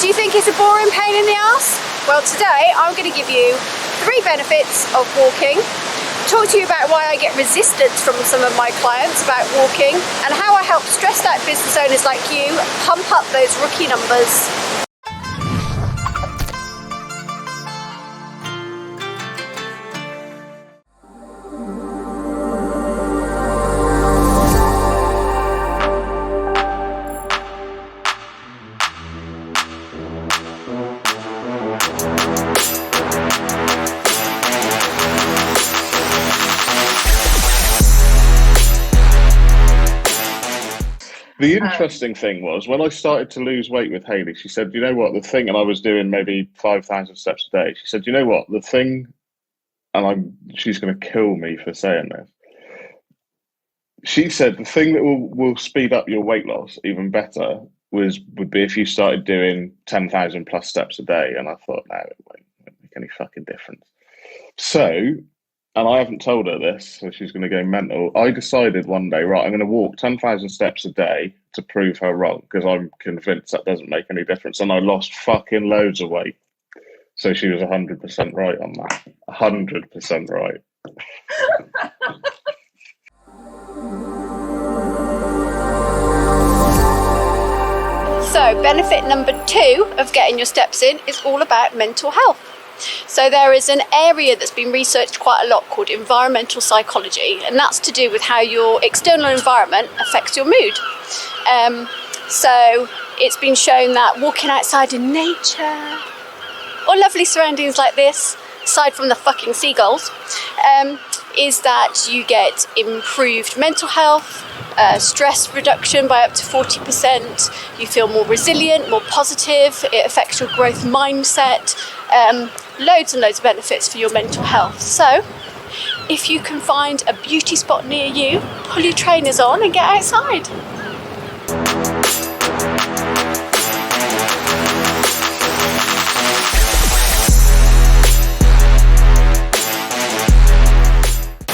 Do you think it's a boring pain in the ass? Well, today I'm going to give you 3 benefits of walking, talk to you about why I get resistance from some of my clients about walking, and how I help stressed out business owners like you pump up those rookie numbers. The interesting thing was when I started to lose weight with Hayley, she said, you know what, the thing, and I was doing maybe 5,000 steps a day. She said, you know what, the thing, and she's going to kill me for saying this. She said the thing that will speed up your weight loss even better would be if you started doing 10,000 plus steps a day. And I thought, no, it won't make any fucking difference. So, and I haven't told her this, so she's going to go mental. I decided one day, right, I'm going to walk 10,000 steps a day to prove her wrong, because I'm convinced that doesn't make any difference. And I lost fucking loads of weight. So she was 100% right on that. 100% right. So, benefit number 2 of getting your steps in is all about mental health. So there is an area that's been researched quite a lot called environmental psychology, and that's to do with how your external environment affects your mood. So it's been shown that walking outside in nature or lovely surroundings like this, aside from the fucking seagulls, is that you get improved mental health, stress reduction by up to 40%, you feel more resilient, more positive, it affects your growth mindset, loads and loads of benefits for your mental health. So if you can find a beauty spot near you, pull your trainers on and get outside.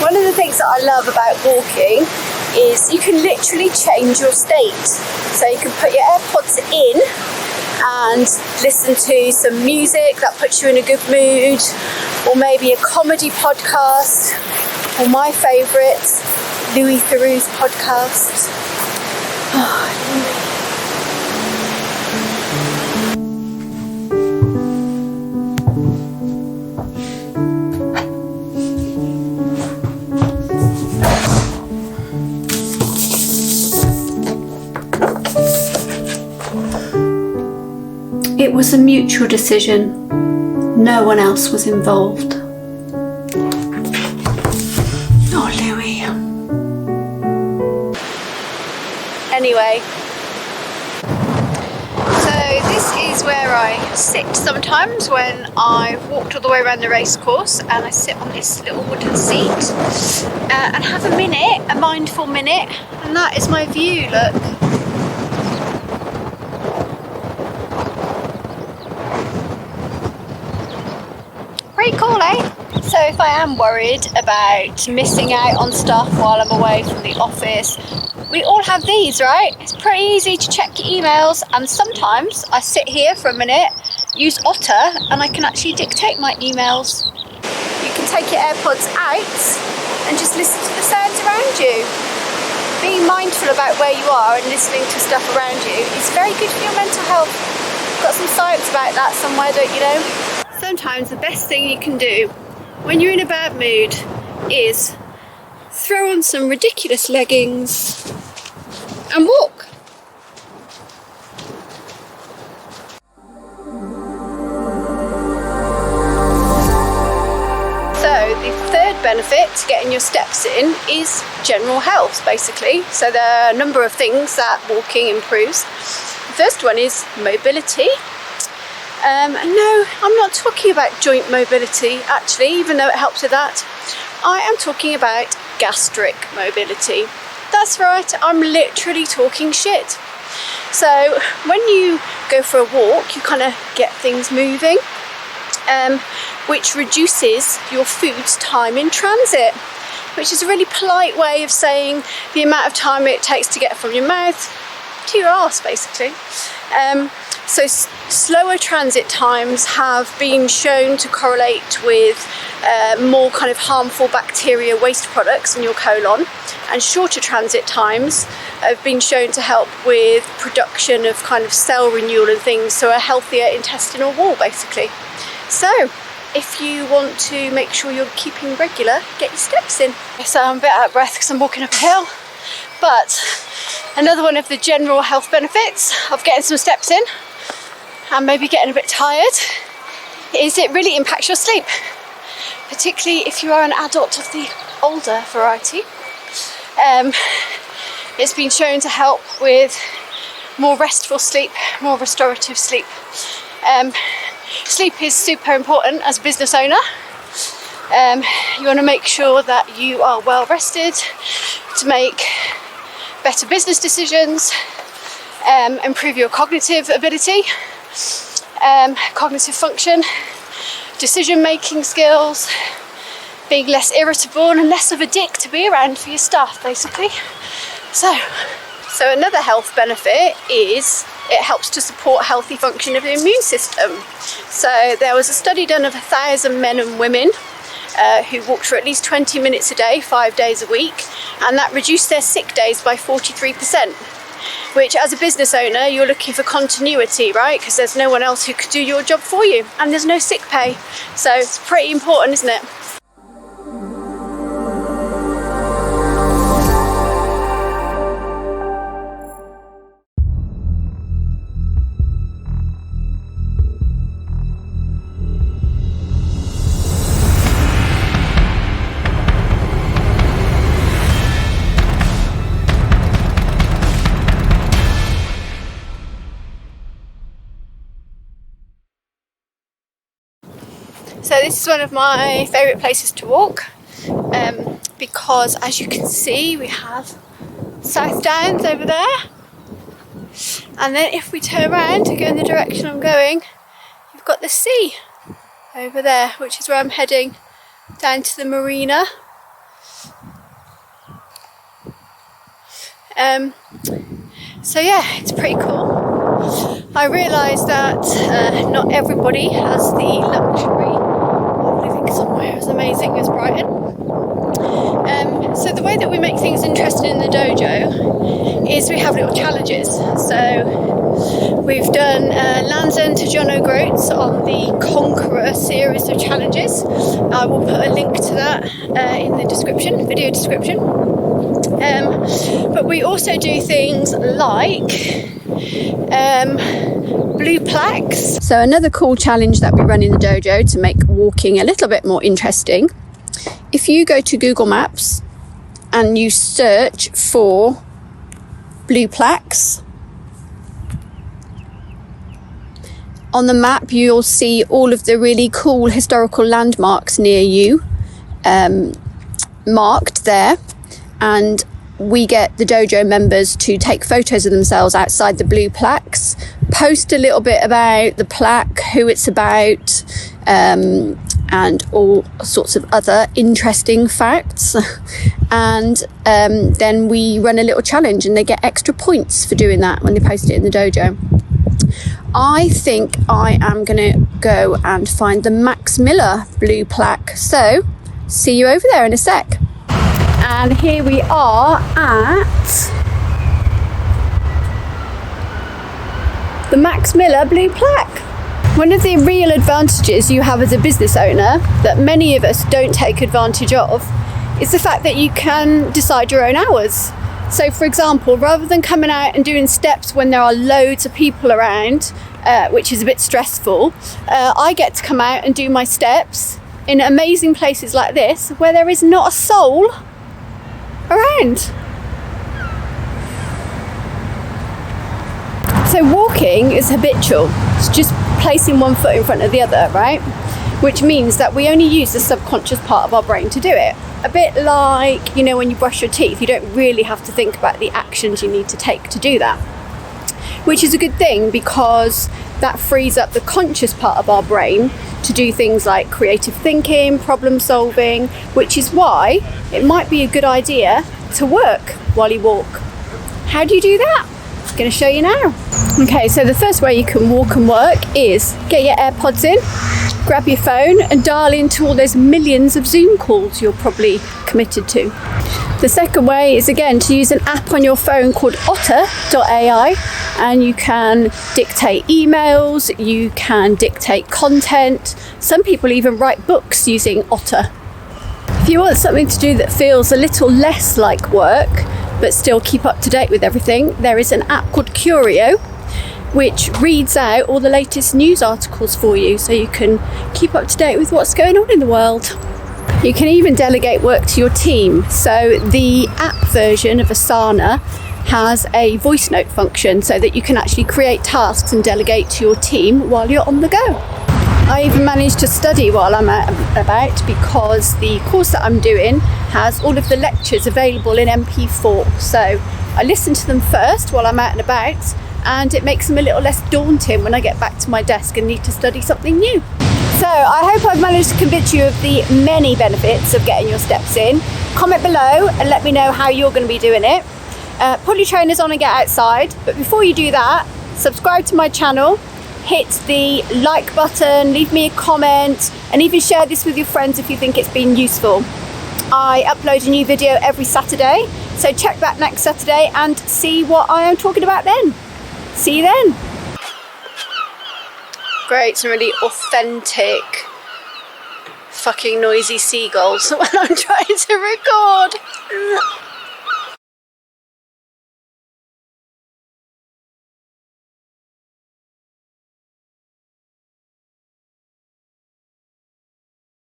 One of the things that I love about walking is you can literally change your state. So you can put your AirPods in and listen to some music that puts you in a good mood, or maybe a comedy podcast, or my favourite, Louis Theroux's podcast. It was a mutual decision. No one else was involved. Oh, Louis. Anyway, so this is where I sit sometimes when I've walked all the way around the race course, and I sit on this little wooden seat and have a minute, a mindful minute, and that is my view, look. Pretty cool, eh? So if I am worried about missing out on stuff while I'm away from the office, we all have these, right? It's pretty easy to check your emails, and sometimes I sit here for a minute, use Otter, and I can actually dictate my emails. You can take your AirPods out and just listen to the sounds around you. Being mindful about where you are and listening to stuff around you is very good for your mental health. Got some science about that somewhere, don't you know? Sometimes the best thing you can do when you're in a bad mood is throw on some ridiculous leggings and walk. So the third benefit to getting your steps in is general health, basically. So there are a number of things that walking improves. The first one is mobility. No, I'm not talking about joint mobility, actually, even though it helps with that. I am talking about gastric mobility. That's right, I'm literally talking shit. So when you go for a walk, you kind of get things moving, which reduces your food's time in transit, which is a really polite way of saying the amount of time it takes to get from your mouth to your arse, basically. So slower transit times have been shown to correlate with more kind of harmful bacteria waste products in your colon, and shorter transit times have been shown to help with production of kind of cell renewal and things, so a healthier intestinal wall basically. So if you want to make sure you're keeping regular, get your steps in. So I'm a bit out of breath because I'm walking up a hill, but another one of the general health benefits of getting some steps in and maybe getting a bit tired is it really impacts your sleep, particularly if you are an adult of the older variety. It's been shown to help with more restful sleep, more restorative sleep. Sleep is super important as a business owner. You want to make sure that you are well rested to make better business decisions, improve your cognitive ability, cognitive function, decision-making skills, being less irritable and less of a dick to be around for your staff, basically. So another health benefit is it helps to support healthy function of the immune system. So there was a study done of 1,000 men and women who walked for at least 20 minutes a day, 5 days a week, and that reduced their sick days by 43%. Which, as a business owner, you're looking for continuity, right? Because there's no one else who could do your job for you, and there's no sick pay. So it's pretty important, isn't it? So this is one of my favourite places to walk because, as you can see, we have South Downs over there, and then if we turn around to go in the direction I'm going, you've got the sea over there, which is where I'm heading down to the marina. So yeah, it's pretty cool. I realise that not everybody has the luxury of living somewhere as amazing as Brighton. So the way that we make things interesting in the dojo is we have little challenges. So we've done Land's End to John O'Groats on the Conqueror series of challenges. I will put a link to that in the description, video description. But we also do things like blue plaques. So another cool challenge that we run in the dojo to make walking a little bit more interesting, if you go to Google Maps and you search for blue plaques, on the map you'll see all of the really cool historical landmarks near you marked there, and we get the dojo members to take photos of themselves outside the blue plaques, post a little bit about the plaque, who it's about, and all sorts of other interesting facts. And then we run a little challenge and they get extra points for doing that when they post it in the dojo. I think I am going to go and find the Max Miller blue plaque. So see you over there in a sec. And here we are at the Max Miller blue plaque. One of the real advantages you have as a business owner that many of us don't take advantage of is the fact that you can decide your own hours. So for example, rather than coming out and doing steps when there are loads of people around, which is a bit stressful, I get to come out and do my steps in amazing places like this where there is not a soul around. So walking is habitual. It's just placing one foot in front of the other, right? Which means that we only use the subconscious part of our brain to do it. A bit like, you know, when you brush your teeth, you don't really have to think about the actions you need to take to do that. Which is a good thing because that frees up the conscious part of our brain to do things like creative thinking, problem solving, which is why it might be a good idea to work while you walk. How do you do that? I'm going to show you now. Okay, so the first way you can walk and work is get your AirPods in, grab your phone and dial into all those millions of Zoom calls you're probably committed to. The second way is again to use an app on your phone called otter.ai, and you can dictate emails, you can dictate content. Some people even write books using Otter. If you want something to do that feels a little less like work but still keep up to date with everything, there is an app called Curio which reads out all the latest news articles for you, so you can keep up to date with what's going on in the world. You can even delegate work to your team. So the app version of Asana has a voice note function so that you can actually create tasks and delegate to your team while you're on the go. I even managed to study while I'm out and about because the course that I'm doing has all of the lectures available in MP4. So I listen to them first while I'm out and about, and it makes them a little less daunting when I get back to my desk and need to study something new. So I hope I've managed to convince you of the many benefits of getting your steps in. Comment below and let me know how you're going to be doing it. Put your trainers on and get outside. But before you do that, subscribe to my channel, hit the like button, leave me a comment, and even share this with your friends if you think it's been useful. I upload a new video every Saturday, so check back next Saturday and see what I am talking about then. See you then. Great, some really authentic fucking noisy seagulls when I'm trying to record.